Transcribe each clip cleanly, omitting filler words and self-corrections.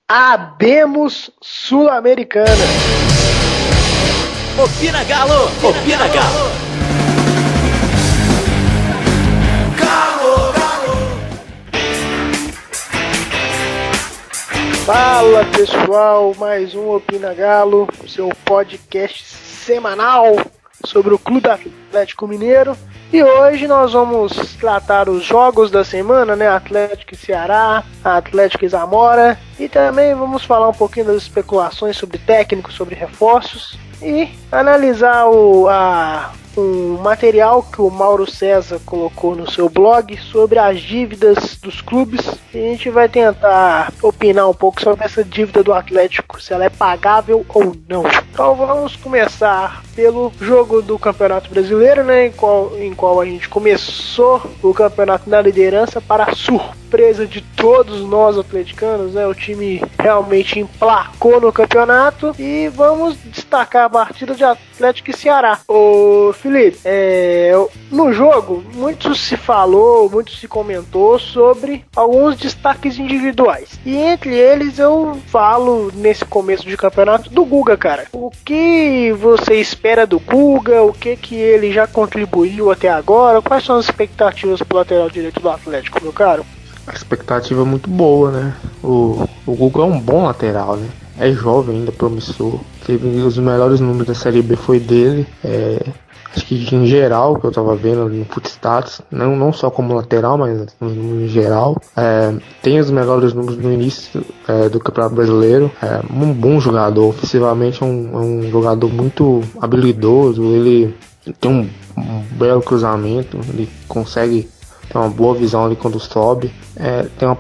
Abemos Sul-Americana. Opina Galo! Opina Galo! Galo! Fala pessoal, mais um Opina Galo, seu podcast semanal sobre o Clube Atlético Mineiro. E hoje nós vamos tratar os jogos da semana, né? Atlético e Ceará, Atlético e Zamora. E também vamos falar um pouquinho das especulações sobre técnicos, sobre reforços. E analisar o material que o Mauro César colocou no seu blog sobre as dívidas dos clubes. E a gente vai tentar opinar um pouco sobre essa dívida do Atlético, se ela é pagável ou não. Então vamos começar pelo jogo do Campeonato Brasileiro, né, em qual a gente começou o campeonato na liderança para a surpresa de todos nós atleticanos, né? O time realmente emplacou no campeonato e vamos destacar a partida de Atlético e Ceará. Ô Felipe, no jogo muito se falou, muito se comentou sobre alguns destaques individuais e entre eles eu falo nesse começo de campeonato do Guga, cara. O que você espera do Guga? O que ele já contribuiu até agora? Quais são as expectativas pro lateral direito do Atlético, meu caro? A expectativa é muito boa, né? O Guga é um bom lateral, né? É jovem ainda, promissor. Teve os melhores números da Série B foi dele. Acho que em geral, que eu tava vendo no Footstats, não só como lateral, mas em geral. Tem os melhores números no início do Campeonato Brasileiro. Um bom jogador, ofensivamente é um jogador muito habilidoso. Ele tem um belo cruzamento, ele consegue ter uma boa visão ali quando sobe. Tem um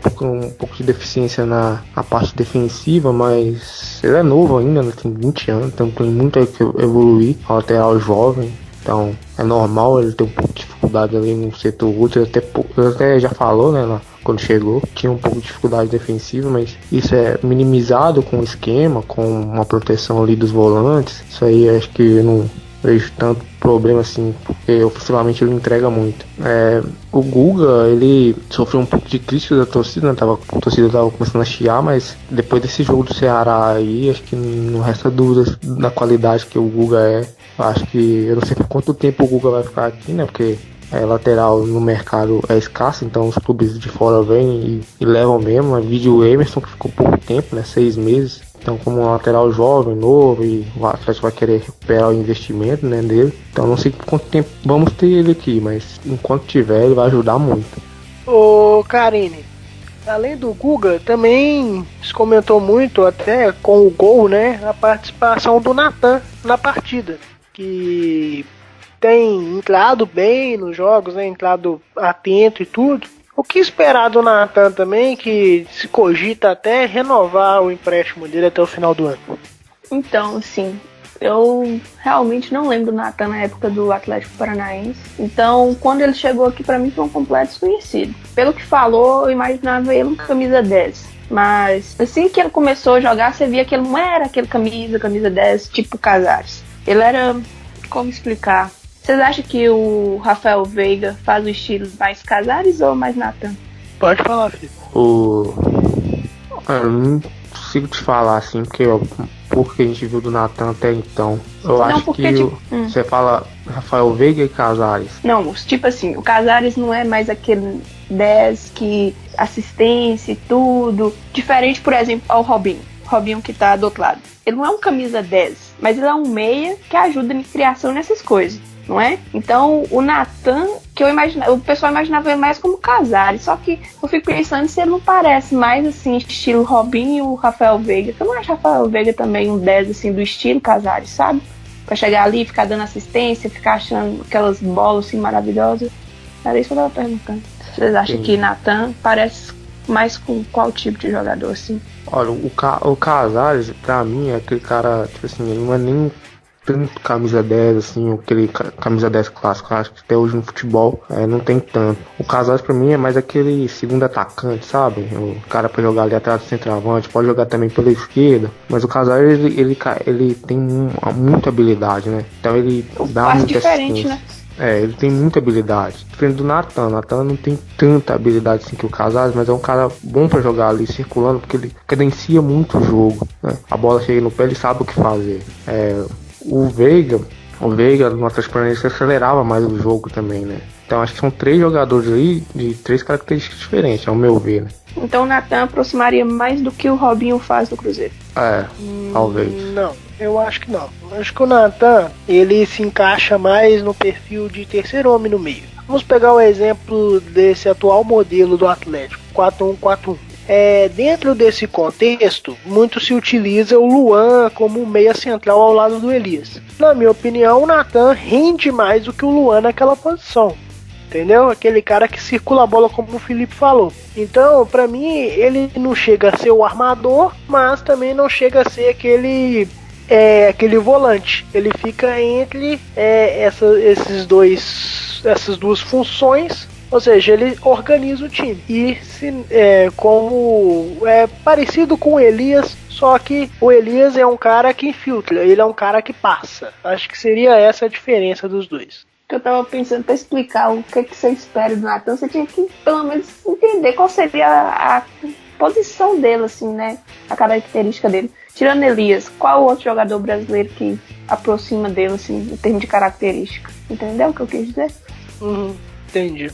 pouco de deficiência na parte defensiva, mas ele é novo ainda, né? Tem 20 anos, então tem muito a evoluir. É um lateral jovem, então é normal ele ter um pouco de dificuldade ali no setor útil. Ele até já falou, né, lá, quando chegou, tinha um pouco de dificuldade defensiva, mas isso é minimizado com o esquema, com uma proteção ali dos volantes. Isso aí acho que eu não vejo tanto problema assim, porque ofensivamente ele entrega muito. O Guga, ele sofreu um pouco de crítica da torcida, né? A torcida tava começando a chiar, mas depois desse jogo do Ceará aí, acho que não resta dúvidas da qualidade que o Guga é. Acho que, eu não sei por quanto tempo o Guga vai ficar aqui, né, porque lateral no mercado é escasso, então os clubes de fora vêm e levam mesmo. Vídeo o Emerson, que ficou pouco tempo, né, 6 meses. Então, como um lateral jovem, novo, e o Atlético vai querer recuperar o investimento, né, dele. Então, não sei por quanto tempo vamos ter ele aqui, mas enquanto tiver, ele vai ajudar muito. Ô Karine, além do Guga, também se comentou muito, até com o gol, né, a participação do Natan na partida, que tem entrado bem nos jogos, né, entrado atento e tudo. O que esperar do Natan também, que se cogita até renovar o empréstimo dele até o final do ano? Então, assim, eu realmente não lembro do Natan na época do Atlético Paranaense. Então, quando ele chegou aqui, pra mim foi um completo desconhecido. Pelo que falou, eu imaginava ele com camisa 10. Mas assim que ele começou a jogar, você via que ele não era aquele camisa 10 tipo Casares. Ele era, como explicar? Vocês acham que o Rafael Veiga faz o estilo mais Casares ou mais Natan? Pode falar, filho. Eu não consigo te falar assim, porque a gente viu do Natan até então. Eu acho que você fala Rafael Veiga e Casares. Não, tipo assim, o Casares não é mais aquele 10 que assistência e tudo. Diferente, por exemplo, ao Robinho que tá do outro lado. Ele não é um camisa 10, mas ele é um meia que ajuda na criação nessas coisas, não é? Então o Natan, que o pessoal imaginava ele mais como Casares, só que eu fico pensando se ele não parece mais assim, estilo Robinho e o Rafael Veiga. Eu não acho Rafael Veiga também um 10 assim do estilo Casares, sabe? Pra chegar ali e ficar dando assistência, ficar achando aquelas bolas assim maravilhosas. Era isso que eu tava perguntando. Vocês acham que Natan parece mais com qual tipo de jogador assim? Olha, o Casares, pra mim, é aquele cara, tipo assim, ele não é nem tanto camisa 10, assim, aquele camisa 10 clássico. Eu acho que até hoje no futebol não tem tanto. O Casares pra mim é mais aquele segundo atacante, sabe? O cara pra jogar ali atrás do centroavante, pode jogar também pela esquerda, mas o Casares ele tem muita habilidade, né? Então ele dá muita diferente, assistência. né? Ele tem muita habilidade. Diferente do Nathan. O Nathan não tem tanta habilidade assim que o Casares, mas é um cara bom pra jogar ali circulando, porque ele cadencia muito o jogo, né? A bola chega no pé, ele sabe o que fazer. O Veiga, numa transparência, acelerava mais o jogo também, né? Então acho que são 3 jogadores aí de 3 características diferentes, ao meu ver, né? Então o Nathan aproximaria mais do que o Robinho faz no Cruzeiro. Talvez. Não, eu acho que não. Eu acho que o Nathan, ele se encaixa mais no perfil de terceiro homem no meio. Vamos pegar o exemplo desse atual modelo do Atlético, 4-1-4-1. Dentro desse contexto, muito se utiliza o Luan como meia central ao lado do Elias. Na minha opinião, o Nathan rende mais do que o Luan naquela posição. Entendeu? Aquele cara que circula a bola, como o Felipe falou. Então, pra mim, ele não chega a ser o armador, mas também não chega a ser aquele volante. Ele fica entre essas duas funções. Ou seja, ele organiza o time. E como é parecido com o Elias, só que o Elias é um cara que infiltra, ele é um cara que passa. Acho que seria essa a diferença dos dois. Eu tava pensando pra explicar o que você espera do Nathan, você tinha que pelo menos entender qual seria a posição dele, assim, né? A característica dele. Tirando Elias, qual outro jogador brasileiro que aproxima dele, assim, em termos de característica? Entendeu o que eu quis dizer? Entendi.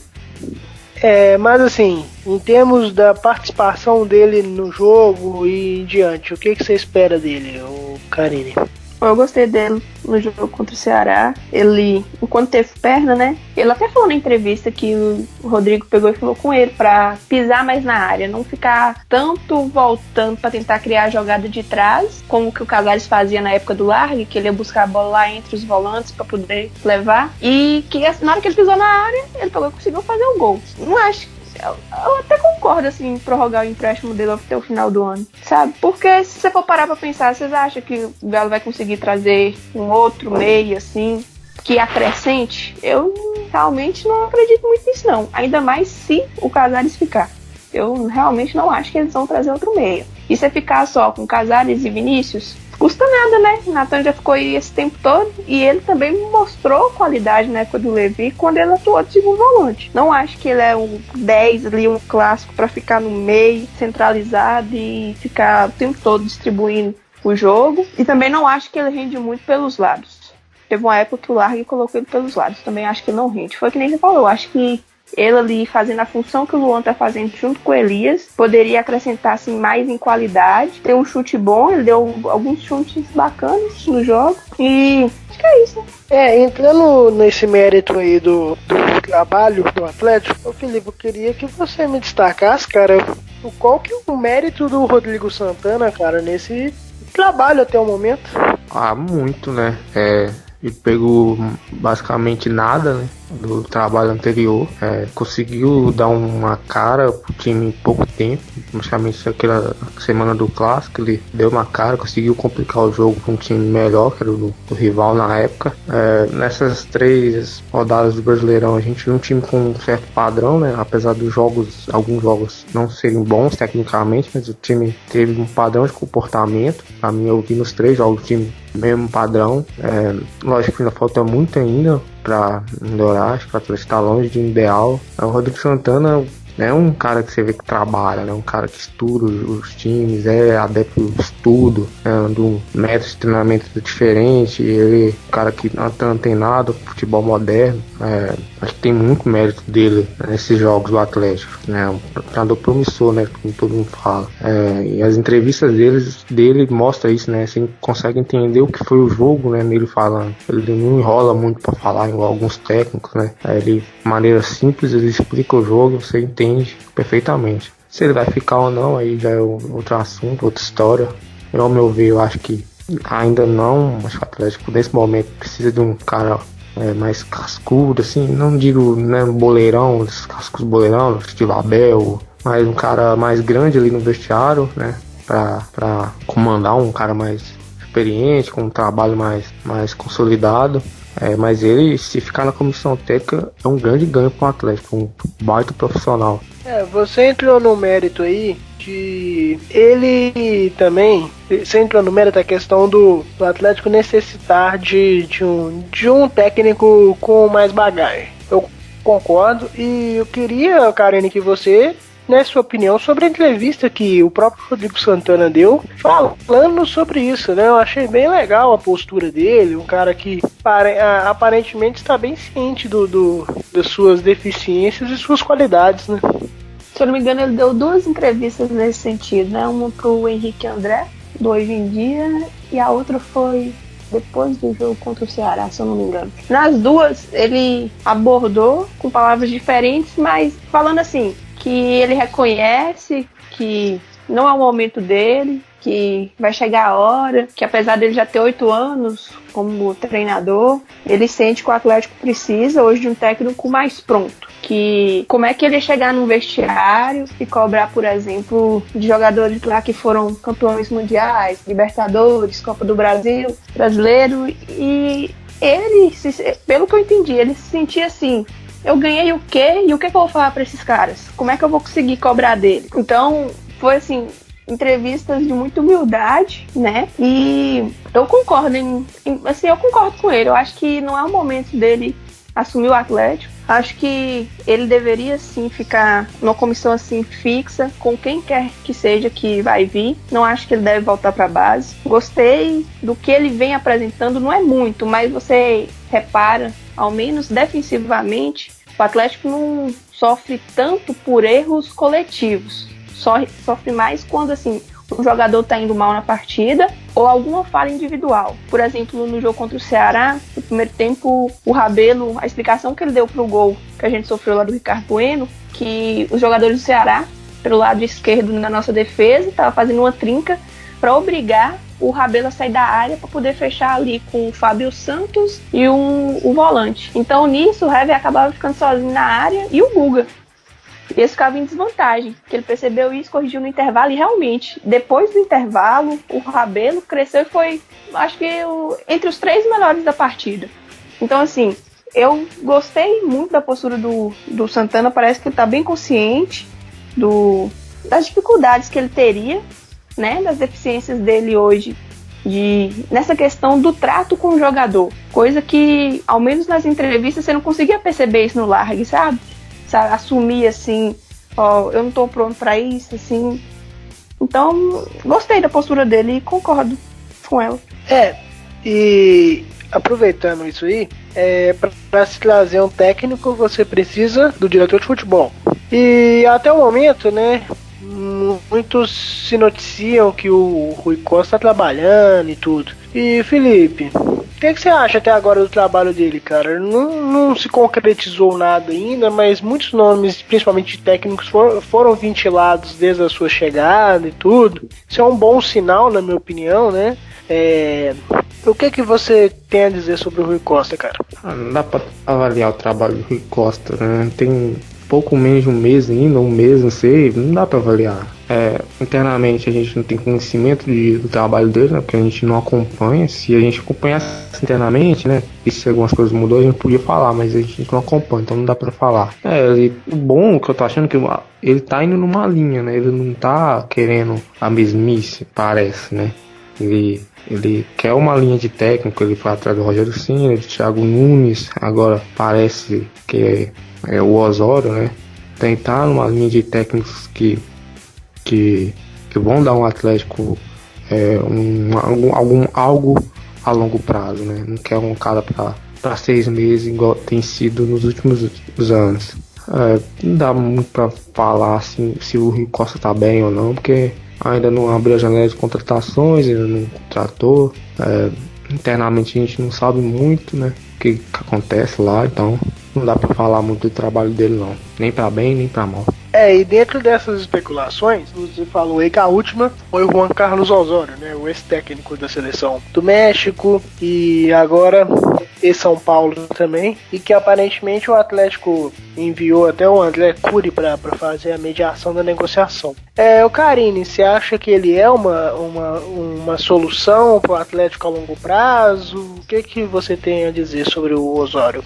Mas assim, em termos da participação dele no jogo e em diante, o que você espera dele, o Carine? Eu gostei dele no jogo contra o Ceará. Ele, enquanto teve perna, né? Ele até falou na entrevista que o Rodrigo pegou e falou com ele pra pisar mais na área, não ficar tanto voltando pra tentar criar a jogada de trás, como que o Casares fazia na época do Largue, que ele ia buscar a bola lá entre os volantes pra poder levar. E que na hora que ele pisou na área, ele pegou e conseguiu fazer o gol. Não acho. Eu até concordo, assim, em prorrogar o empréstimo dele até o final do ano, sabe? Porque se você for parar pra pensar, vocês acham que o Galo vai conseguir trazer um outro meio, assim, que acrescente? Eu realmente não acredito muito nisso, não. Ainda mais se o Casares ficar. Eu realmente não acho que eles vão trazer outro meio. E se ficar só com Casares e Vinícius, custa nada, né? O Nathan já ficou aí esse tempo todo e ele também mostrou qualidade na época do Levi quando ele atuou de segundo volante. Não acho que ele é um 10 ali, um clássico pra ficar no meio, centralizado e ficar o tempo todo distribuindo o jogo. E também não acho que ele rende muito pelos lados. Teve uma época que o Largue colocou ele pelos lados. Também acho que ele não rende. Foi que nem você falou, acho que ele ali fazendo a função que o Luan tá fazendo junto com o Elias, poderia acrescentar assim, mais em qualidade. Tem um chute bom, ele deu alguns chutes bacanas no jogo. E acho que é isso, né? Entrando nesse mérito aí do trabalho do Atlético, Felipe, eu queria que você me destacasse, cara, qual que é o mérito do Rodrigo Santana, cara, nesse trabalho até o momento. Muito, né? Ele pegou basicamente nada, né, do trabalho anterior, conseguiu dar uma cara pro time em pouco tempo, praticamente aquela semana do Clássico, ele deu uma cara, conseguiu complicar o jogo com um time melhor, que era do rival na época. Nessas 3 rodadas do Brasileirão, a gente viu um time com um certo padrão, né, apesar dos alguns jogos não serem bons tecnicamente, mas o time teve um padrão de comportamento. Pra mim, eu vi nos 3 jogos o time mesmo padrão. Lógico que ainda falta muito ainda para melhorar, acho que o Atlético está longe de um ideal. O Rodrigo Santana é um cara que você vê que trabalha, né? Um cara que estuda os times, é adepto do estudo, do método de treinamento diferente. Ele é um cara que não está antenado com futebol moderno. Acho que tem muito mérito dele nesses jogos do Atlético, né? Um treinador promissor, né? Como todo mundo fala. E as entrevistas dele mostram isso, né? Você consegue entender o que foi o jogo, né? Nele falando. Ele não enrola muito para falar, igual alguns técnicos, né? Ele, de maneira simples, ele explica o jogo, você entende perfeitamente. Se ele vai ficar ou não, aí já é outro assunto, outra história. Ao meu ver, eu acho que ainda não. Acho que o Atlético, nesse momento, precisa de um cara mais cascudo, assim, não digo, né, boleirão, os cascos boleirão, estilo Abel, mas um cara mais grande ali no vestiário, né, pra comandar, um cara mais experiente, com um trabalho mais consolidado. Mas ele, se ficar na comissão técnica, é um grande ganho para o Atlético, um baita profissional. Você entrou no mérito aí de ele também, sem entrar no mérito, a questão do Atlético necessitar de um técnico com mais bagagem. Eu concordo, e eu queria, Karine, que você, né, sua opinião sobre a entrevista que o próprio Rodrigo Santana deu, falando sobre isso, né? Eu achei bem legal a postura dele, um cara que aparentemente está bem ciente das suas deficiências e suas qualidades, né? Se eu não me engano, ele deu 2 entrevistas nesse sentido, né? Uma pro Henrique André, do Hoje em Dia, e a outra foi depois do jogo contra o Ceará, se eu não me engano. Nas 2, ele abordou com palavras diferentes, mas falando assim, que ele reconhece que não é o momento dele, que vai chegar a hora, que apesar dele já ter 8 anos como treinador, ele sente que o Atlético precisa hoje de um técnico mais pronto. Que como é que ele ia chegar num vestiário e cobrar, por exemplo, de jogadores lá que foram campeões mundiais, Libertadores, Copa do Brasil, brasileiro, e ele, pelo que eu entendi, ele se sentia assim: eu ganhei o quê? E o que eu vou falar pra esses caras? Como é que eu vou conseguir cobrar dele? Então, foi assim, entrevistas de muita humildade, né? E eu concordo eu concordo com ele. Eu acho que não é o momento dele assumir o Atlético. Acho que ele deveria sim ficar numa comissão assim fixa com quem quer que seja que vai vir. Não acho que ele deve voltar para a base. Gostei do que ele vem apresentando, não é muito, mas você repara, ao menos defensivamente, o Atlético não sofre tanto por erros coletivos. Sofre mais quando assim o jogador está indo mal na partida ou alguma falha individual. Por exemplo, no jogo contra o Ceará, no primeiro tempo, o Rabelo, a explicação que ele deu para o gol que a gente sofreu lá do Ricardo Bueno, que os jogadores do Ceará, pelo lado esquerdo na nossa defesa, estavam fazendo uma trinca para obrigar o Rabelo a sair da área para poder fechar ali com o Fábio Santos e o volante. Então, nisso, o Hever acabava ficando sozinho na área e o Guga. E esse ficava em desvantagem, que ele percebeu isso, corrigiu no intervalo, e realmente, depois do intervalo, o Rabelo cresceu e foi, acho que, entre os 3 melhores da partida. Então, assim, eu gostei muito da postura do Santana, parece que ele está bem consciente das dificuldades que ele teria, né, das deficiências dele hoje, nessa questão do trato com o jogador, coisa que, ao menos nas entrevistas, você não conseguia perceber isso no Largue, sabe? Assumir assim, eu não tô pronto pra isso, assim. Então, gostei da postura dele e concordo com ela. E aproveitando isso aí, para se trazer um técnico, você precisa do diretor de futebol. E até o momento, né, muitos se noticiam que o Rui Costa tá trabalhando e tudo. E Felipe, o que você acha até agora do trabalho dele, cara? Não se concretizou nada ainda, mas muitos nomes, principalmente de técnicos, foram ventilados desde a sua chegada e tudo. Isso é um bom sinal, na minha opinião, né? O que você tem a dizer sobre o Rui Costa, cara? Não dá pra avaliar o trabalho do Rui Costa, né? Tem pouco menos de um mês ainda, um mês, não sei, não dá pra avaliar. Internamente a gente não tem conhecimento do trabalho dele, né, porque a gente não acompanha. Se a gente acompanhasse internamente, né, e se algumas coisas mudou, a gente podia falar, mas a gente não acompanha, então não dá pra falar. O bom que eu tô achando é que ele tá indo numa linha, né, ele não tá querendo a mesmice, parece, né. Ele quer uma linha de técnico, ele foi atrás do Rogério Ceni, do Thiago Nunes, agora parece que é o Osório, né, tentar numa linha de técnicos que vão dar um Atlético algo a longo prazo, né? Não quer um cara para 6 meses igual tem sido nos últimos anos. Não dá muito para falar assim, se o Rui Costa tá bem ou não, porque ainda não abriu a janela de contratações, ainda não contratou. Internamente a gente não sabe muito, né, o que acontece lá, então não dá para falar muito do trabalho dele não, nem para bem nem para mal. E dentro dessas especulações, você falou aí que a última foi o Juan Carlos Osório, né, o ex-técnico da seleção do México e agora ex-São Paulo também, e que aparentemente o Atlético enviou até o André Cury para fazer a mediação da negociação. O Karine, você acha que ele é uma solução para o Atlético a longo prazo? O que você tem a dizer sobre o Osório?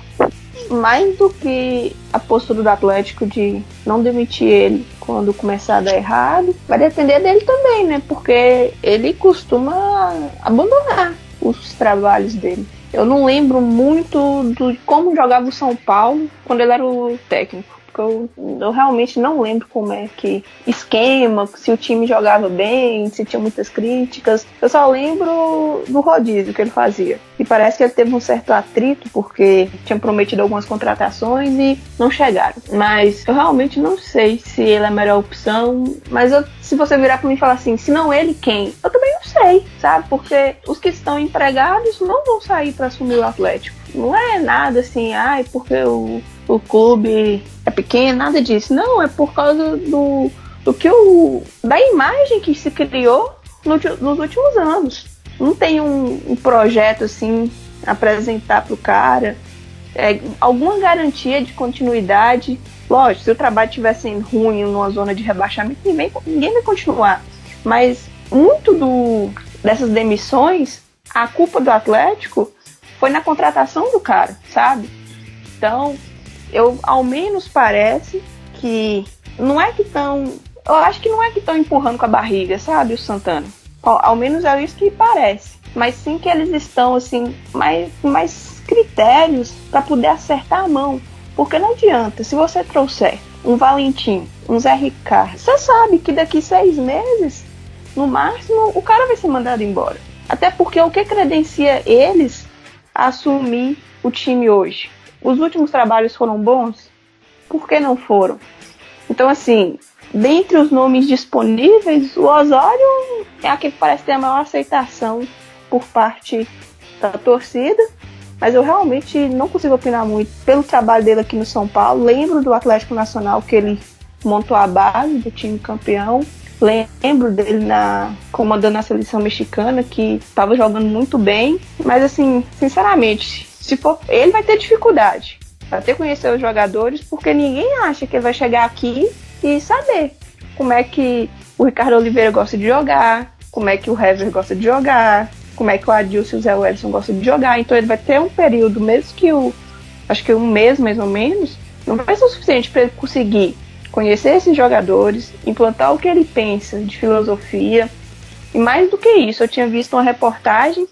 mais do que a postura do Atlético de não demitir ele quando começar a dar errado, vai depender dele também, né? Porque ele costuma abandonar os trabalhos dele. Eu não lembro muito de como jogava o São Paulo quando ele era o técnico. Eu realmente não lembro como é que esquema, se o time jogava bem, se tinha muitas críticas. Eu só lembro do rodízio que ele fazia. E parece que ele teve um certo atrito, porque tinha prometido algumas contratações e não chegaram. Mas eu realmente não sei se ele é a melhor opção. Mas se você virar pra mim e falar assim, se não ele, quem? Eu também não sei, sabe? Porque os que estão empregados não vão sair para assumir o Atlético. Não é nada assim, porque o clube é pequeno, nada disso. Não, é por causa da imagem que se criou nos últimos anos. Não tem um projeto assim apresentar pro cara, alguma garantia de continuidade. Lógico, se o trabalho estivesse ruim numa zona de rebaixamento, ninguém vai continuar. Mas muito dessas demissões, a culpa do Atlético foi na contratação do cara, sabe? Então, ao menos parece que não é que estão... Eu acho que não é que estão empurrando com a barriga, sabe, o Santana? Ao menos é isso que parece. Mas sim que eles estão, assim, mais critérios para poder acertar a mão. Porque não adianta, se você trouxer um Valentim, um Zé Ricardo, você sabe que daqui 6 meses, no máximo, o cara vai ser mandado embora. Até porque o que credencia eles a assumir o time hoje? Os últimos trabalhos foram bons? Por que não foram? Então, assim, dentre os nomes disponíveis, o Osório é aquele que parece ter a maior aceitação por parte da torcida, mas eu realmente não consigo opinar muito pelo trabalho dele aqui no São Paulo. Lembro do Atlético Nacional, que ele montou a base do time campeão. Lembro dele comandando a seleção mexicana, que estava jogando muito bem. Mas, assim, sinceramente, se for, ele vai ter dificuldade para ter conhecer os jogadores, porque ninguém acha que ele vai chegar aqui e saber como é que o Ricardo Oliveira gosta de jogar, como é que o Hever gosta de jogar, como é que o Adilson e o Zé Wellison gostam de jogar. Então ele vai ter um período, mesmo que acho que 1 mês mais ou menos, não vai ser o suficiente para ele conseguir conhecer esses jogadores, implantar o que ele pensa de filosofia. E mais do que isso, eu tinha visto uma reportagem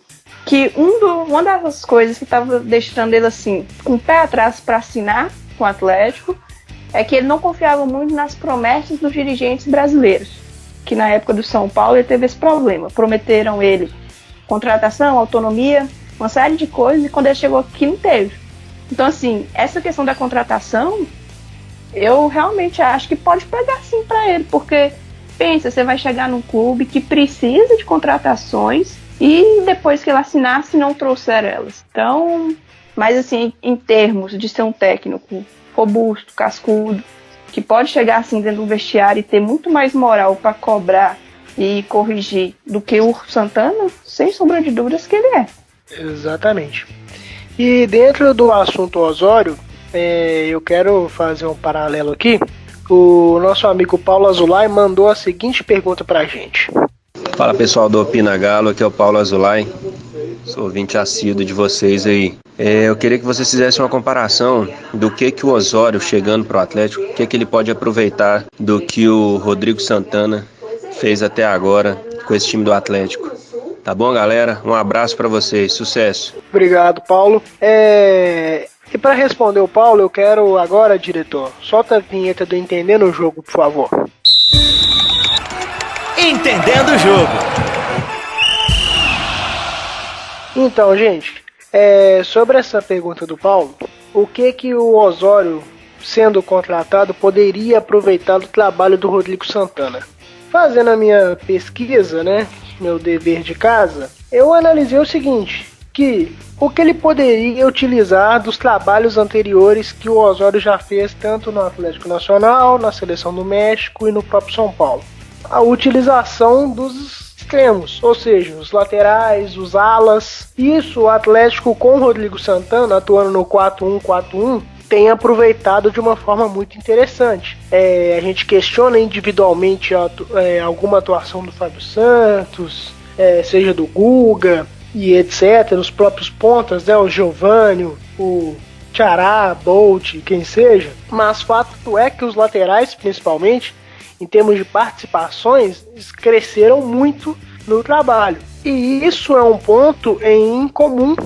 que uma das coisas que estava deixando ele assim, com o pé atrás para assinar com o Atlético, é que ele não confiava muito nas promessas dos dirigentes brasileiros, que na época do São Paulo ele teve esse problema. Prometeram ele contratação, autonomia, uma série de coisas, e quando ele chegou aqui não teve. Então, assim, essa questão da contratação, eu realmente acho que pode pegar sim para ele, porque pensa, você vai chegar num clube que precisa de contratações e depois que ele assinar, se não trouxer elas. Então, mas assim, em termos de ser um técnico robusto, cascudo, que pode chegar assim dentro do vestiário e ter muito mais moral para cobrar e corrigir do que o Santana, sem sombra de dúvidas que ele é. Exatamente. E dentro do assunto Osório, eu quero fazer um paralelo aqui. O nosso amigo Paulo Azulay mandou a seguinte pergunta pra gente. Fala pessoal do Opina Galo, aqui é o Paulo Azulay, sou ouvinte assíduo de vocês aí. Eu queria que vocês fizessem uma comparação do que o Osório chegando pro Atlético, o que ele pode aproveitar do que o Rodrigo Santana fez até agora com esse time do Atlético. Tá bom, galera? Um abraço pra vocês, sucesso. Obrigado, Paulo. E para responder o Paulo, eu quero agora, diretor, solta a vinheta do Entendendo o Jogo, por favor. Entendendo o Jogo. Então, gente, sobre essa pergunta do Paulo, o que o Osório, sendo contratado, poderia aproveitar do trabalho do Rodrigo Santana? Fazendo a minha pesquisa, né, meu dever de casa, eu analisei o seguinte, que o que ele poderia utilizar dos trabalhos anteriores que o Osório já fez tanto no Atlético Nacional, na Seleção do México e no próprio São Paulo. A utilização dos extremos, ou seja, os laterais, os alas. Isso o Atlético com o Rodrigo Santana, atuando no 4-1-4-1, tem aproveitado de uma forma muito interessante. A gente questiona individualmente alguma atuação do Fábio Santos, seja do Guga e etc. Os próprios pontas, o Giovânio, o Tchará, Bolt, quem seja, mas fato é que os laterais, principalmente, em termos de participações, cresceram muito no trabalho. E isso é um ponto em comum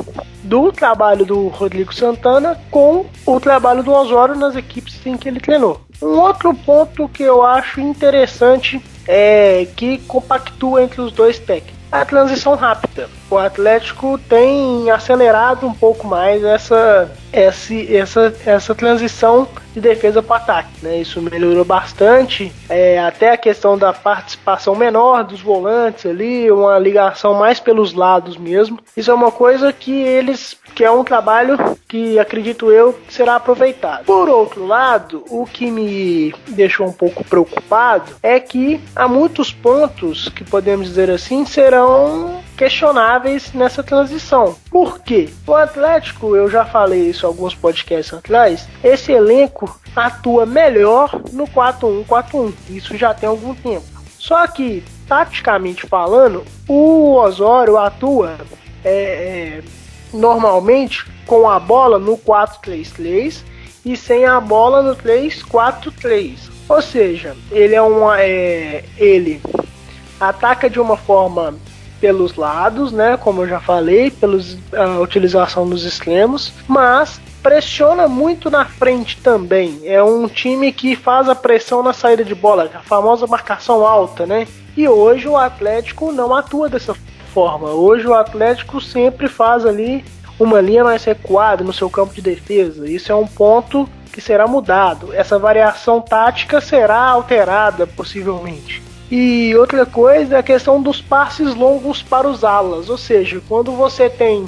do trabalho do Rodrigo Santana com o trabalho do Osório nas equipes em que ele treinou. Um outro ponto que eu acho interessante é que compactua entre os dois técnicos: a transição rápida. O Atlético tem acelerado um pouco mais essa transição de defesa para ataque, né? Isso melhorou bastante, até a questão da participação menor dos volantes ali, uma ligação mais pelos lados mesmo. Isso é uma coisa que é um trabalho que acredito eu será aproveitado. Por outro lado, o que me deixou um pouco preocupado é que há muitos pontos que podemos dizer assim serão questionáveis nessa transição. Por quê? O Atlético, eu já falei isso em alguns podcasts atrás, esse elenco atua melhor no 4-1-4-1. Isso já tem algum tempo. Só que, taticamente falando, o Osório atua normalmente com a bola no 4-3-3 e sem a bola no 3-4-3. Ou seja, ele ataca de uma forma pelos lados, né, como eu já falei, a utilização dos extremos, mas pressiona muito na frente também. É um time que faz a pressão na saída de bola, a famosa marcação alta, né? E hoje o Atlético não atua dessa forma. Hoje o Atlético sempre faz ali uma linha mais recuada no seu campo de defesa. Isso é um ponto que será mudado. Essa variação tática será alterada possivelmente. E outra coisa é a questão dos passes longos para os alas, ou seja, quando você tem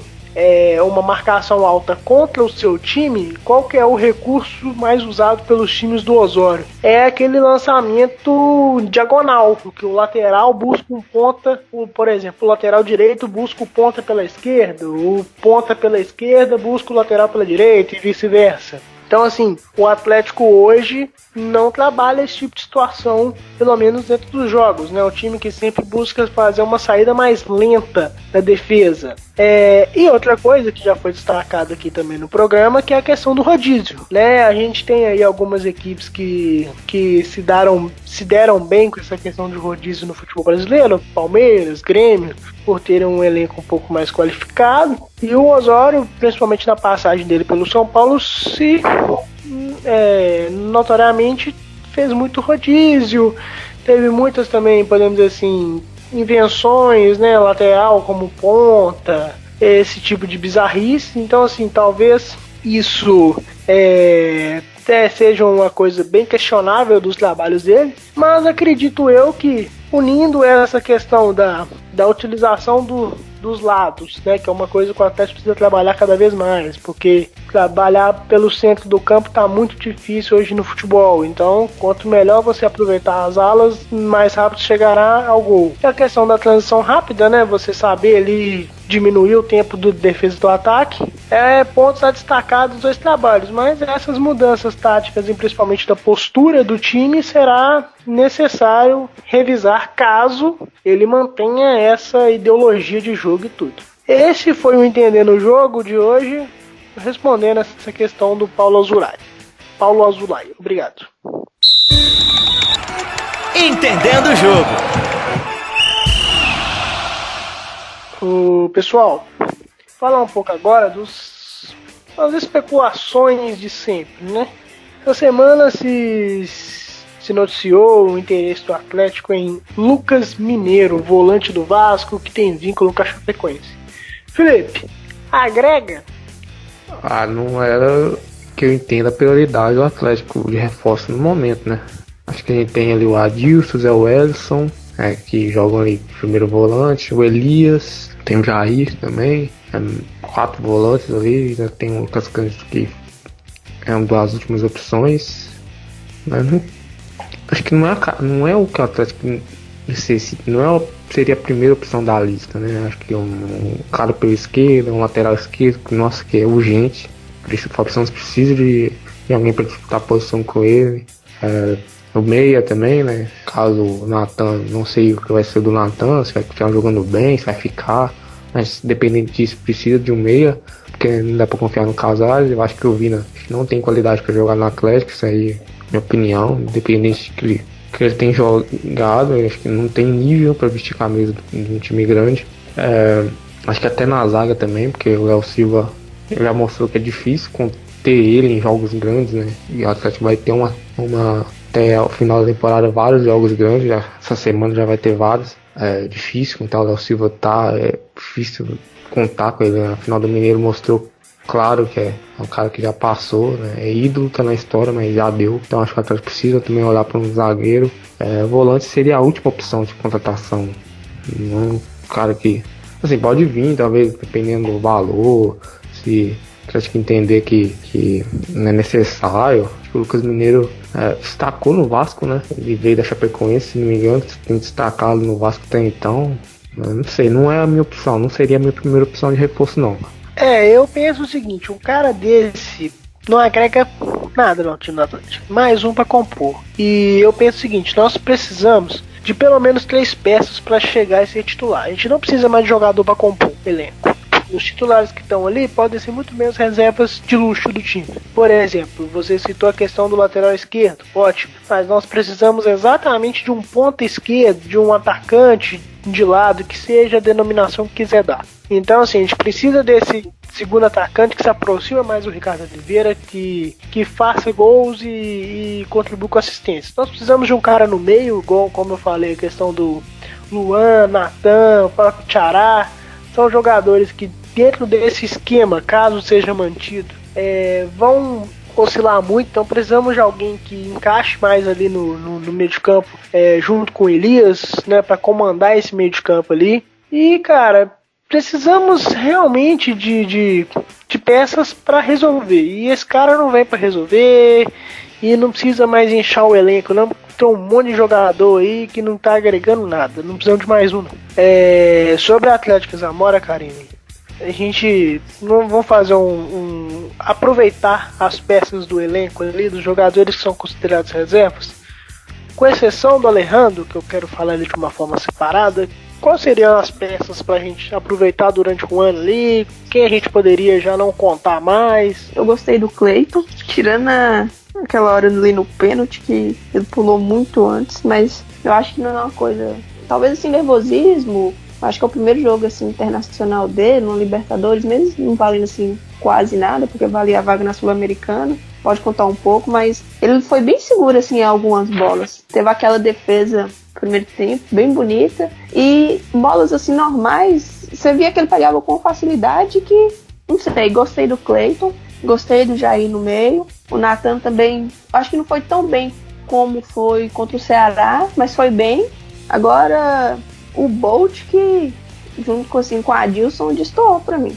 uma marcação alta contra o seu time, qual que é o recurso mais usado pelos times do Osório? É aquele lançamento diagonal, porque o lateral busca um ponta, por exemplo, o lateral direito busca o ponta pela esquerda, o ponta pela esquerda busca o lateral pela direita e vice-versa. Então, assim, o Atlético hoje não trabalha esse tipo de situação, pelo menos dentro dos jogos, né? O time que sempre busca fazer uma saída mais lenta da defesa. E outra coisa que já foi destacada aqui também no programa, que é a questão do rodízio, né? A gente tem aí algumas equipes que se deram bem com essa questão de rodízio no futebol brasileiro, Palmeiras, Grêmio, por terem um elenco um pouco mais qualificado. E o Osório, principalmente na passagem dele pelo São Paulo, notoriamente fez muito rodízio. Teve muitas também, podemos dizer assim, invenções, né, lateral como ponta, esse tipo de bizarrice. Então, assim, talvez isso até seja uma coisa bem questionável dos trabalhos dele, mas acredito eu que, unindo essa questão da utilização dos lados, né, que é uma coisa que o Atlético precisa trabalhar cada vez mais, porque trabalhar pelo centro do campo está muito difícil hoje no futebol. Então, quanto melhor você aproveitar as alas, mais rápido chegará ao gol. E a questão da transição rápida, né, você saber ali diminuir o tempo de defesa do ataque, pontos a destacar dos dois trabalhos. Mas essas mudanças táticas e principalmente da postura do time será necessário revisar caso ele mantenha essa ideologia de jogo e tudo. Esse foi o Entendendo o Jogo de hoje, respondendo essa questão do Paulo Azulay. Obrigado. Entendendo o Jogo. Pessoal, falar um pouco agora das especulações de sempre, né? Essa semana se noticiou o interesse do Atlético em Lucas Mineiro, volante do Vasco, que tem vínculo com a Chapecoense. Felipe, agrega? Não era que eu entenda a prioridade do Atlético de reforço no momento, né? Acho que a gente tem ali o Adilson, o Zé Wellison, que jogam ali primeiro volante, o Elias, tem o Jair também, 4 volantes ali, já tem o Lucas Cândido que é uma das últimas opções, mas acho que não é o que o Atlético necessita, seria a primeira opção da lista, né? Acho que um cara pela esquerda, um lateral esquerdo, que é urgente, o Fábio precisa de alguém para disputar a posição com ele. O meia também, né? Caso o Natan, não sei o que vai ser do Natan, se vai continuar jogando bem, se vai ficar, mas dependendo disso precisa de um meia, porque não dá pra confiar no Casares. Eu acho que o Vina não tem qualidade pra jogar no Atlético, isso aí é minha opinião, independente que ele tem jogado, eu acho que não tem nível pra vestir camisa de um time grande. Acho que até na zaga também, porque o Léo Silva ele já mostrou que é difícil conter ele em jogos grandes, né? E o Atlético vai ter até o final da temporada vários jogos grandes, essa semana já vai ter vários. É difícil contar o Léo Silva, é difícil contar com ele, né? A final do Mineiro mostrou claro que é um cara que já passou, né? É ídolo, tá na história, mas já deu. Então acho que o Atlético precisa também olhar para um zagueiro. Volante seria a última opção de contratação. Não um cara que, assim, pode vir, talvez, dependendo do valor, se o Atlético entender que não é necessário. Acho que o Lucas Mineiro destacou no Vasco, né? Ele veio da Chapecoense, se não me engano, tem destacado no Vasco até então. Não sei, não é a minha opção, não seria a minha primeira opção de reforço, não. Eu penso o seguinte, um cara desse não agrega nada no time do Atlético, mais um para compor. E eu penso o seguinte, nós precisamos de pelo menos 3 peças para chegar a ser titular. A gente não precisa mais de jogador para compor o elenco. Os titulares que estão ali podem ser muito menos reservas de luxo do time. Por exemplo, você citou a questão do lateral esquerdo, ótimo, mas nós precisamos exatamente de um ponta esquerdo, de um atacante de lado, que seja a denominação que quiser dar. Então, assim, a gente precisa desse segundo atacante que se aproxima mais do Ricardo Oliveira, que faça gols e contribua com assistência. Nós precisamos de um cara no meio, igual, como eu falei, a questão do Luan, Natan, o próprio Tchará. São jogadores que, dentro desse esquema, caso seja mantido, vão oscilar muito. Então precisamos de alguém que encaixe mais ali no meio de campo, junto com o Elias, né, para comandar esse meio de campo ali. E, cara, precisamos realmente de peças para resolver. E esse cara não vem para resolver. E não precisa mais inchar o elenco, não. Tem um monte de jogador aí que não tá agregando nada. Não precisamos de mais um, não. Sobre a Atlético Zamora, Karine, a gente não vamos fazer aproveitar as peças do elenco ali, dos jogadores que são considerados reservas, com exceção do Alejandro, que eu quero falar ali de uma forma separada. Quais seriam as peças pra gente aproveitar durante o ano ali? Quem a gente poderia já não contar mais? Eu gostei do Cleiton, tirando aquela hora ali no pênalti, que ele pulou muito antes, mas eu acho que não é uma coisa, talvez assim, nervosismo. Acho que é o primeiro jogo assim internacional dele no Libertadores, mesmo não valendo assim quase nada, porque valia a vaga na Sul-Americana, pode contar um pouco, mas ele foi bem seguro assim em algumas bolas. Teve aquela defesa no primeiro tempo, bem bonita, e bolas assim normais, você via que ele pegava com facilidade, que, não sei, gostei do Cleiton, gostei do Jair no meio. O Natan também, acho que não foi tão bem como foi contra o Ceará, mas foi bem. Agora, o Bolt, que junto com a Adilson, destoou pra mim.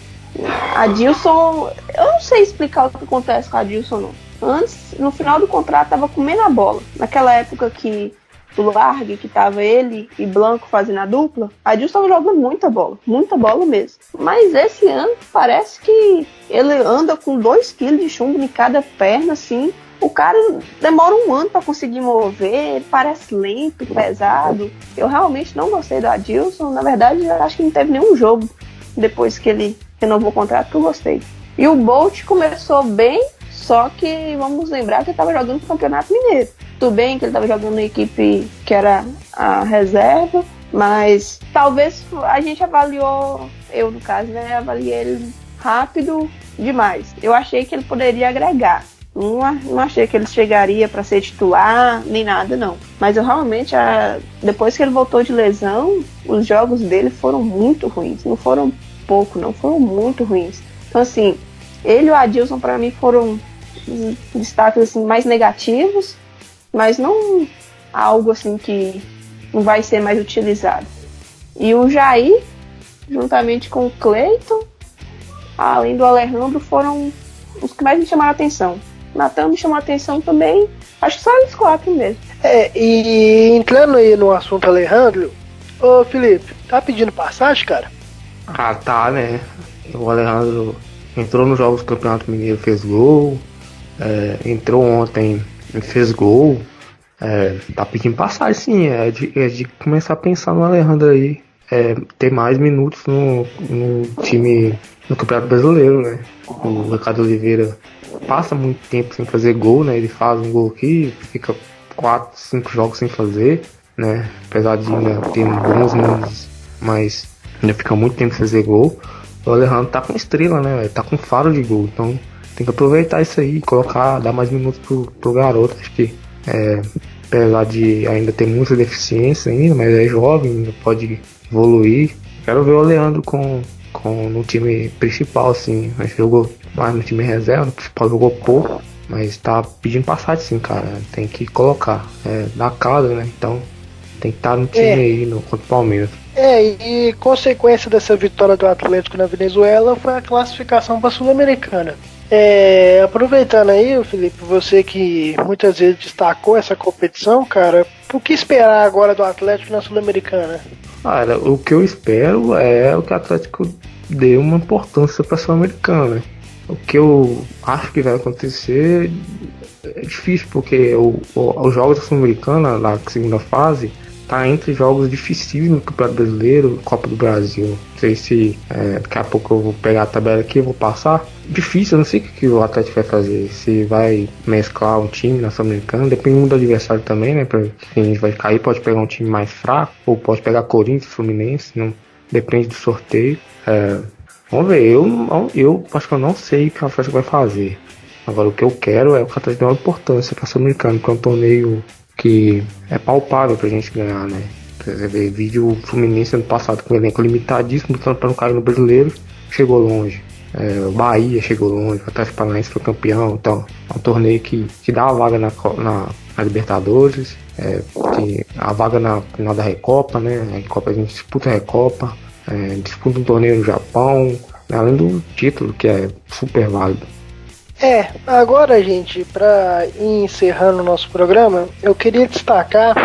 A Adilson, eu não sei explicar o que acontece com a Adilson, não. Antes, no final do contrato, tava comendo a bola. Naquela época que o Largue, que tava ele e Blanco fazendo a dupla, a Adilson tava jogando muita bola mesmo. Mas esse ano parece que ele anda com 2 kg de chumbo em cada perna, assim. O cara demora um ano para conseguir mover, ele parece lento, pesado. Eu realmente não gostei do Adilson. Na verdade, eu acho que não teve nenhum jogo depois que ele renovou o contrato que eu gostei. E o Bolt começou bem, só que vamos lembrar que ele estava jogando no Campeonato Mineiro. Tudo bem que ele estava jogando na equipe que era a reserva, mas talvez a gente avaliou, eu no caso, né, avaliei ele rápido demais. Eu achei que ele poderia agregar. Não achei que ele chegaria para ser titular, nem nada, não. Mas eu realmente, depois que ele voltou de lesão, os jogos dele foram muito ruins. Não foram pouco, não. Foram muito ruins. Então, assim, ele e o Adilson, para mim, foram destaques assim, mais negativos, mas não algo assim que não vai ser mais utilizado. E o Jair, juntamente com o Cleiton, além do Alejandro, foram os que mais me chamaram a atenção. Natan me chamou a atenção também. Acho que só eles 4 mesmo. E entrando aí no assunto Alejandro, ô Felipe, tá pedindo passagem, cara? Ah, tá, né? O Alejandro entrou nos Jogos do Campeonato Mineiro, fez gol. Entrou ontem e fez gol. Tá pedindo passagem, sim. É de começar a pensar no Alejandro aí. Ter mais minutos no time no Campeonato Brasileiro, né? O Ricardo Oliveira passa muito tempo sem fazer gol, né? Ele faz um gol aqui, fica 4, 5 jogos sem fazer, né? Apesar de ainda ter bons números, mas ainda fica muito tempo sem fazer gol. O Alejandro tá com estrela, né? Ele tá com faro de gol, então tem que aproveitar isso aí, colocar, dar mais minutos pro garoto. Acho que apesar de ainda ter muita deficiência ainda, mas é jovem, ainda pode evoluir. Quero ver o Leandro no time principal, assim. Acho que jogou mais no time reserva, no principal jogou pouco, mas tá pedindo passagem, sim, cara. Tem que colocar. Da casa, né? Então tem que estar no time aí contra o Palmeiras. E consequência dessa vitória do Atlético na Venezuela foi a classificação para a Sul-Americana. Aproveitando aí, Felipe, você que muitas vezes destacou essa competição, cara, o que esperar agora do Atlético na Sul-Americana? Cara, o que eu espero é o que o Atlético dê uma importância para a Sul-Americana, né? O que eu acho que vai acontecer é difícil, porque os jogos da Sul-Americana, na segunda fase, tá entre jogos difíceis no Campeonato Brasileiro, Copa do Brasil. Não sei se daqui a pouco eu vou pegar a tabela aqui e vou passar. Difícil, eu não sei o que o Atlético vai fazer. Se vai mesclar um time na Sul-Americana, depende muito do adversário também, né? Porque a gente vai cair, pode pegar um time mais fraco, ou pode pegar Corinthians, Fluminense, não depende do sorteio. Vamos ver, eu acho que eu não sei o que o Atlético vai fazer. Agora o que eu quero é que o Atlético dê uma importância para a Sul-Americana, que é um torneio que é palpável pra gente ganhar, né? Você vê vídeo Fluminense ano passado com um elenco limitadíssimo, lutando para não cair no brasileiro, chegou longe. O Bahia chegou longe, o Atlético Paranaense foi campeão, então é um torneio que dá a vaga na Libertadores, a vaga na final da Recopa, né? A Recopa a gente disputa a Recopa, disputa um torneio no Japão, né? Além do título que é super válido. Agora, gente, para ir encerrando o nosso programa, eu queria destacar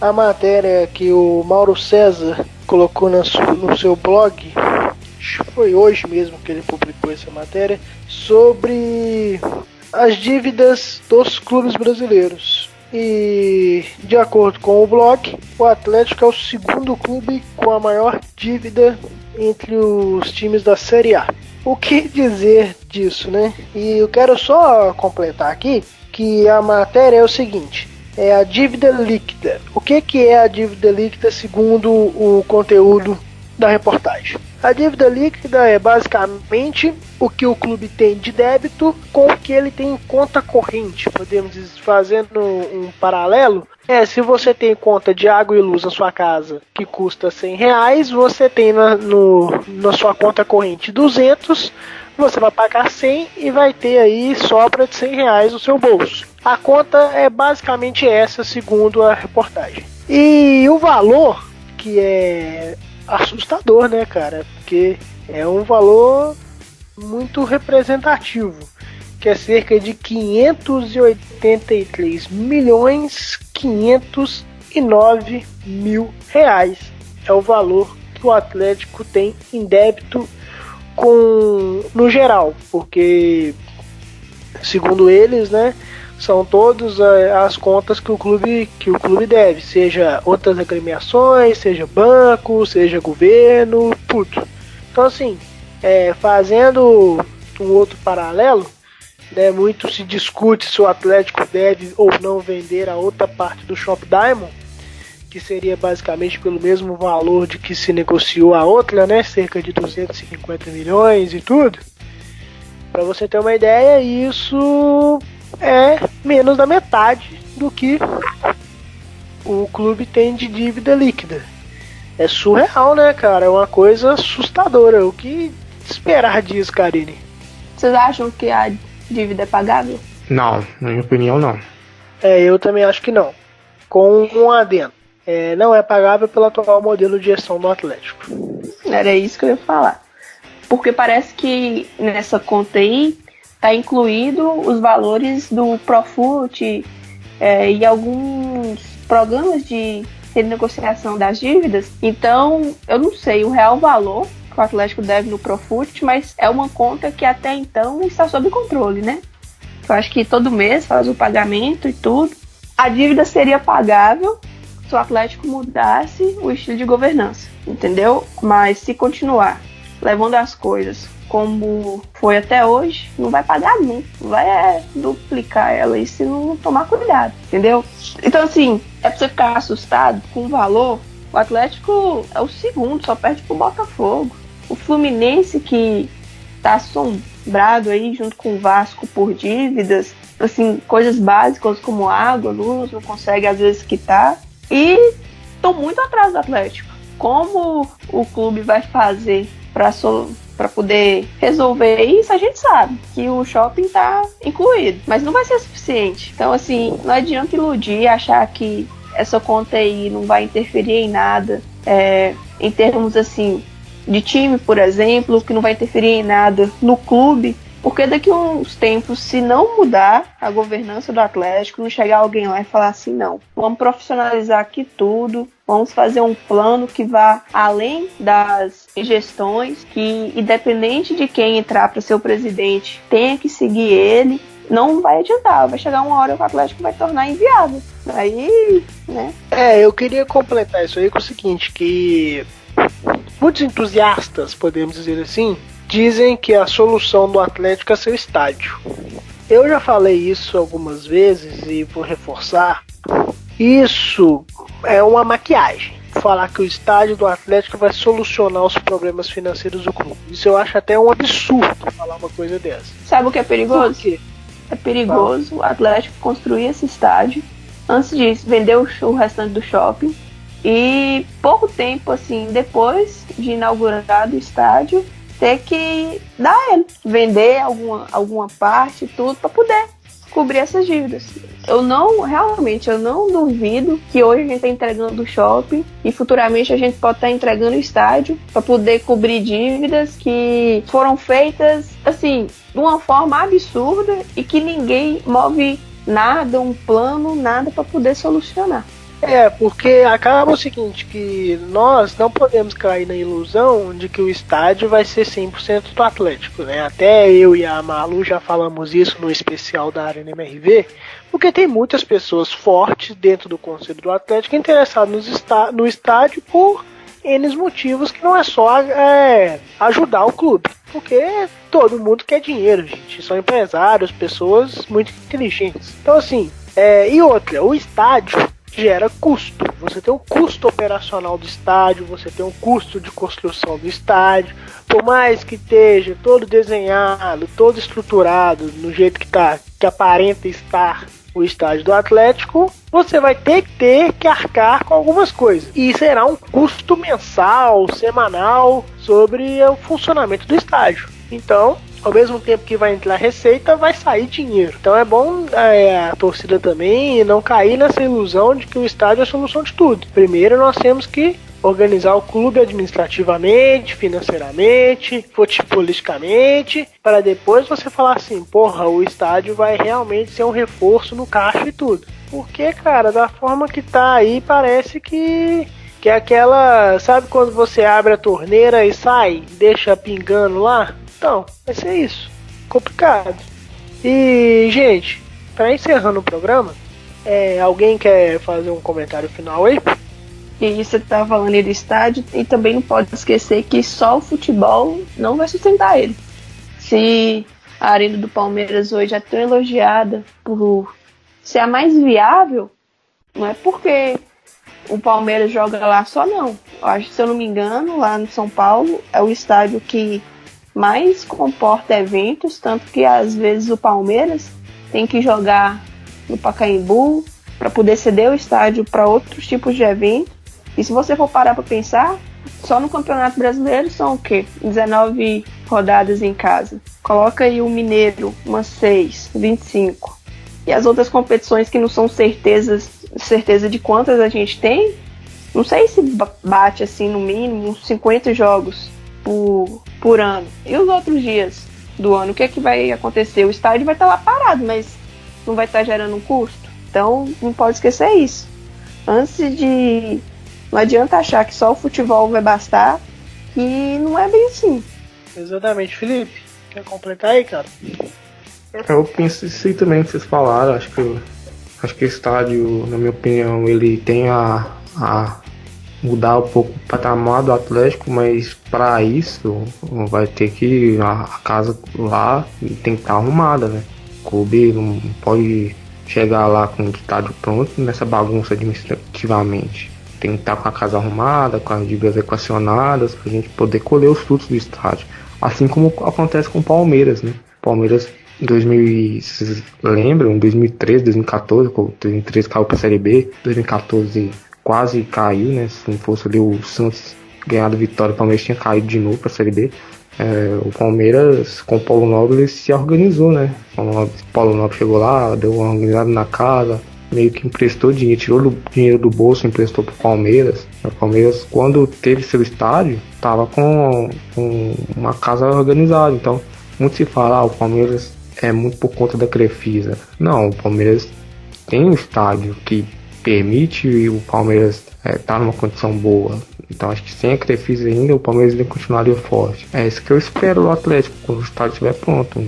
a matéria que o Mauro César colocou no seu blog, acho que foi hoje mesmo que ele publicou essa matéria, sobre as dívidas dos clubes brasileiros. E, de acordo com o blog, o Atlético é o segundo clube com a maior dívida entre os times da Série A. O que dizer disso, né? E eu quero só completar aqui que a matéria é o seguinte: é a dívida líquida. O que é a dívida líquida segundo o conteúdo da reportagem? A dívida líquida é basicamente o que o clube tem de débito com o que ele tem em conta corrente. Podemos dizer, fazendo um paralelo, se você tem conta de água e luz na sua casa que custa R$100, você tem na sua conta corrente 200, você vai pagar 100 e vai ter aí sobra de R$100 no seu bolso. A conta é basicamente essa, segundo a reportagem. E o valor, que é assustador, né, cara? Porque é um valor muito representativo, que é cerca de 583.509.000 reais. É o valor que o Atlético tem em débito no geral, porque segundo eles, né, são todas as contas que o clube deve, seja outras agremiações, seja banco, seja governo, tudo. Então, assim, fazendo um outro paralelo, né, muito se discute se o Atlético deve ou não vender a outra parte do Shop Diamond, que seria basicamente pelo mesmo valor de que se negociou a outra, né, cerca de 250 milhões e tudo. Para você ter uma ideia, isso é menos da metade do que o clube tem de dívida líquida. É surreal, né, cara? É uma coisa assustadora. O que esperar disso, Karine? Vocês acham que a dívida é pagável? Não, na minha opinião, não. Eu também acho que não. Com um adendo. Não é pagável pelo atual modelo de gestão do Atlético. Era isso que eu ia falar. Porque parece que nessa conta aí tá incluído os valores do Profut e alguns programas de renegociação das dívidas. Então, eu não sei o real valor que o Atlético deve no Profut, mas é uma conta que até então está sob controle, né? Eu acho que todo mês faz o pagamento e tudo. A dívida seria pagável se o Atlético mudasse o estilo de governança, entendeu? Mas se continuar levando as coisas como foi até hoje, não vai pagar nunca. Vai duplicar ela aí se não tomar cuidado, entendeu? Então, assim, é pra você ficar assustado com o valor. O Atlético é o segundo, só perde pro Botafogo. O Fluminense, que tá assombrado aí junto com o Vasco por dívidas, assim, coisas básicas como água, luz, não consegue às vezes quitar. E estão muito atrás do Atlético. Como o clube vai fazer para poder resolver isso? A gente sabe que o shopping está incluído, mas não vai ser suficiente. Então, assim, não adianta iludir, achar que essa conta aí não vai interferir em nada, em termos, assim, de time, por exemplo, que não vai interferir em nada no clube, porque daqui a uns tempos, se não mudar a governança do Atlético, não chegar alguém lá e falar assim, não, vamos profissionalizar aqui tudo, vamos fazer um plano que vá além das gestões, que independente de quem entrar para ser o presidente, tenha que seguir ele, não vai adiantar, vai chegar uma hora que o Atlético vai tornar inviável. Aí, né? Eu queria completar isso aí com o seguinte, que muitos entusiastas, podemos dizer assim, dizem que a solução do Atlético é seu estádio. Eu já falei isso algumas vezes e vou reforçar. Isso é uma maquiagem. Falar que o estádio do Atlético vai solucionar os problemas financeiros do clube. Isso eu acho até um absurdo falar uma coisa dessa. Sabe o que é perigoso? Por quê? É perigoso o Atlético construir esse estádio, antes disso vender o restante do shopping e pouco tempo assim depois de inaugurado o estádio ter que dar ele, vender alguma parte, tudo para poder cobrir essas dívidas. Eu não duvido que hoje a gente está entregando o shopping e futuramente a gente pode estar entregando o estádio para poder cobrir dívidas que foram feitas assim de uma forma absurda e que ninguém move nada, um plano, nada para poder solucionar. Porque acaba o seguinte, que nós não podemos cair na ilusão de que o estádio vai ser 100% do Atlético, né? Até eu e a Malu já falamos isso no especial da Arena MRV, porque tem muitas pessoas fortes dentro do conselho do Atlético interessadas no estádio por N motivos, que não é só ajudar o clube, porque todo mundo quer dinheiro, gente. São empresários, pessoas muito inteligentes. Então, assim, e outra, o estádio gera custo. Você tem um custo operacional do estádio, você tem um custo de construção do estádio. Por mais que esteja todo desenhado, todo estruturado, no jeito que aparenta estar o estádio do Atlético, você vai ter que arcar com algumas coisas. E será um custo mensal, semanal, sobre o funcionamento do estádio. Então, ao mesmo tempo que vai entrar receita, vai sair dinheiro. Então é bom a torcida também não cair nessa ilusão de que o estádio é a solução de tudo. Primeiro nós temos que organizar o clube administrativamente, financeiramente, futebolisticamente, para depois você falar assim, porra, o estádio vai realmente ser um reforço no caixa e tudo. Porque, cara, da forma que tá aí, parece que é aquela... Sabe quando você abre a torneira e sai, deixa pingando lá? Então, vai ser isso. Complicado. E, gente, para encerrando o programa, alguém quer fazer um comentário final aí? E você tá falando aí do estádio, e também não pode esquecer que só o futebol não vai sustentar ele. Se a Arena do Palmeiras hoje é tão elogiada por ser a mais viável, não é porque o Palmeiras joga lá só, não. Eu acho que, se eu não me engano, lá no São Paulo é o estádio que mais comporta eventos, tanto que às vezes o Palmeiras tem que jogar no Pacaembu para poder ceder o estádio para outros tipos de eventos. E se você for parar para pensar, só no Campeonato Brasileiro são o quê? 19 rodadas em casa. Coloca aí o Mineiro, umas 6, 25. E as outras competições que não são certeza de quantas a gente tem, não sei se bate assim no mínimo uns 50 jogos por ano. E os outros dias do ano, o que é que vai acontecer? O estádio vai estar lá parado, mas não vai estar gerando um custo. Então não pode esquecer isso. Não adianta achar que só o futebol vai bastar, e não é bem assim. Exatamente. Felipe, quer completar aí, cara? Eu penso isso aí também que vocês falaram. Acho que o estádio, na minha opinião, ele tem a mudar um pouco o patamar do Atlético, mas para isso vai ter que a casa lá tem que estar arrumada, né? O clube não pode chegar lá com o estádio pronto nessa bagunça administrativamente. Tem que estar com a casa arrumada, com as dívidas equacionadas, para a gente poder colher os frutos do estádio. Assim como acontece com o Palmeiras, né? Palmeiras em 2000, vocês lembram? Em 2013, 2014, 2013 caiu para a Série B, 2014 quase caiu, né? Se não fosse ali o Santos ganhar a vitória, o Palmeiras tinha caído de novo para a Série B. O Palmeiras com o Paulo Nobre se organizou, né? O Paulo Nobre chegou lá, deu uma organizada na casa, meio que emprestou dinheiro, tirou o dinheiro do bolso, emprestou pro Palmeiras. O Palmeiras, quando teve seu estádio, tava com uma casa organizada. Então, muito se fala, o Palmeiras é muito por conta da Crefisa. Não, o Palmeiras tem um estádio que permite o Palmeiras estar numa condição boa. Então acho que sem a Crefisa ainda o Palmeiras ainda continuaria forte. É isso que eu espero do Atlético quando o estádio estiver pronto.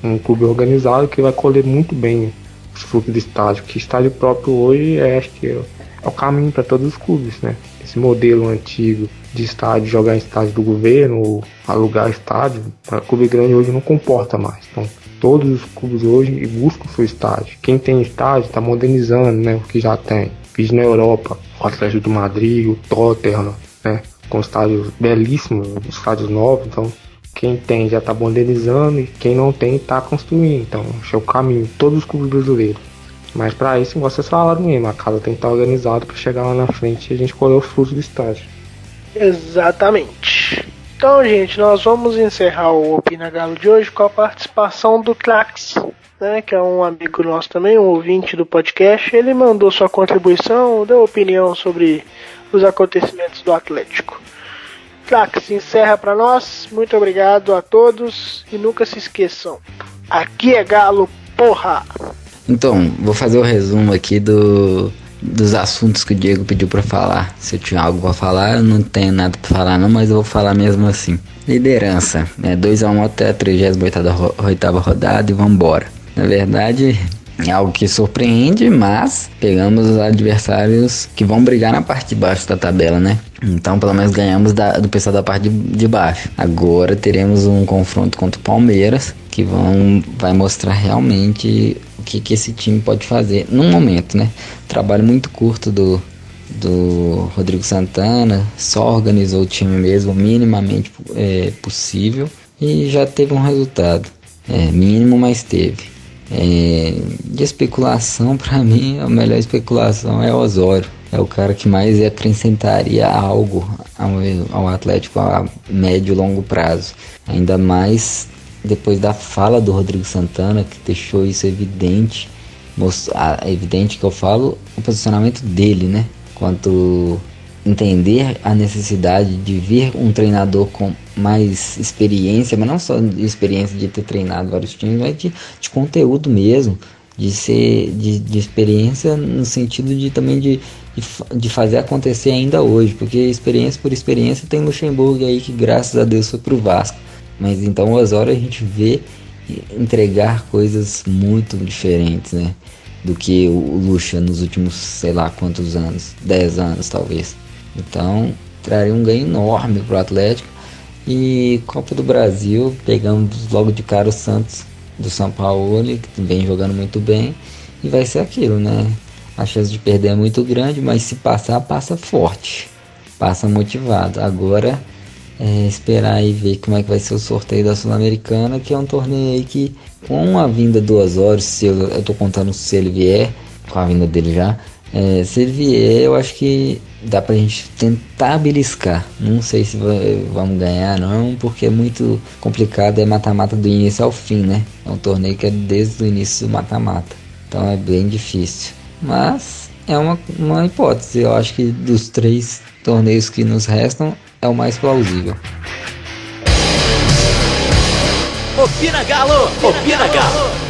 Um clube organizado que vai colher muito bem os frutos do estádio. Que estádio próprio hoje acho que é o caminho para todos os clubes, né? Esse modelo antigo de estádio, jogar em estádio do governo, ou alugar estádio, para clube grande hoje não comporta mais. Então todos os clubes hoje buscam o seu estádio. Quem tem estádio está modernizando, né, o que já tem. Fiz na Europa, o Atlético de Madrid, o Tottenham, né, com estádios belíssimos, estádios novos. Então quem tem já está modernizando e quem não tem está construindo. Então esse é o caminho, todos os clubes brasileiros. Mas para isso, vocês falaram mesmo, a casa tem que estar organizada para chegar lá na frente e a gente colher os frutos do estádio. Exatamente. Então, gente, nós vamos encerrar o Opina Galo de hoje com a participação do Trax, né, que é um amigo nosso também, um ouvinte do podcast. Ele mandou sua contribuição, deu opinião sobre os acontecimentos do Atlético. Trax, encerra para nós. Muito obrigado a todos e nunca se esqueçam, aqui é Galo, porra! Então, vou fazer o resumo aqui dos assuntos que o Diego pediu pra falar. Se eu tinha algo pra falar, eu não tenho nada pra falar não, mas eu vou falar mesmo assim. Liderança, né? 2-1 até a 38ª rodada e vambora. Na verdade, é algo que surpreende, mas pegamos os adversários que vão brigar na parte de baixo da tabela, né? Então, pelo menos ganhamos do pessoal da parte de baixo. Agora teremos um confronto contra o Palmeiras, que vai mostrar realmente o que esse time pode fazer num momento, né? Trabalho muito curto do Rodrigo Santana, só organizou o time mesmo, minimamente possível, e já teve um resultado. Mínimo, mas teve. De especulação, pra mim, a melhor especulação é o Osório. É o cara que mais acrescentaria algo ao Atlético a médio e longo prazo. Ainda mais depois da fala do Rodrigo Santana, que deixou isso evidente. Evidente que eu falo o posicionamento dele, né? Quanto entender a necessidade de vir um treinador com mais experiência, mas não só de experiência de ter treinado vários times, mas de conteúdo mesmo, de experiência no sentido de também de fazer acontecer ainda hoje, porque experiência por experiência tem Luxemburgo aí que graças a Deus foi pro Vasco, mas então o Osório a gente vê entregar coisas muito diferentes, né, do que o Lucha nos últimos sei lá quantos anos, 10 anos talvez. Então traria um ganho enorme pro Atlético. E Copa do Brasil, pegamos logo de cara o Santos do São Paulo, que vem jogando muito bem, e vai ser aquilo, né? A chance de perder é muito grande, mas se passar, passa forte, passa motivado. Agora esperar e ver como é que vai ser o sorteio da Sul-Americana, que é um torneio aí que, com a vinda do Osório, se eu tô contando se ele vier, com a vinda dele já, se ele vier, eu acho que dá pra gente tentar beliscar. Não sei se vamos ganhar não, porque é muito complicado, é mata-mata do início ao fim, né? É um torneio que é desde o início do mata-mata, então é bem difícil, mas é uma hipótese. Eu acho que dos 3 torneios que nos restam é o mais plausível. Opina Galo! Opina Galo!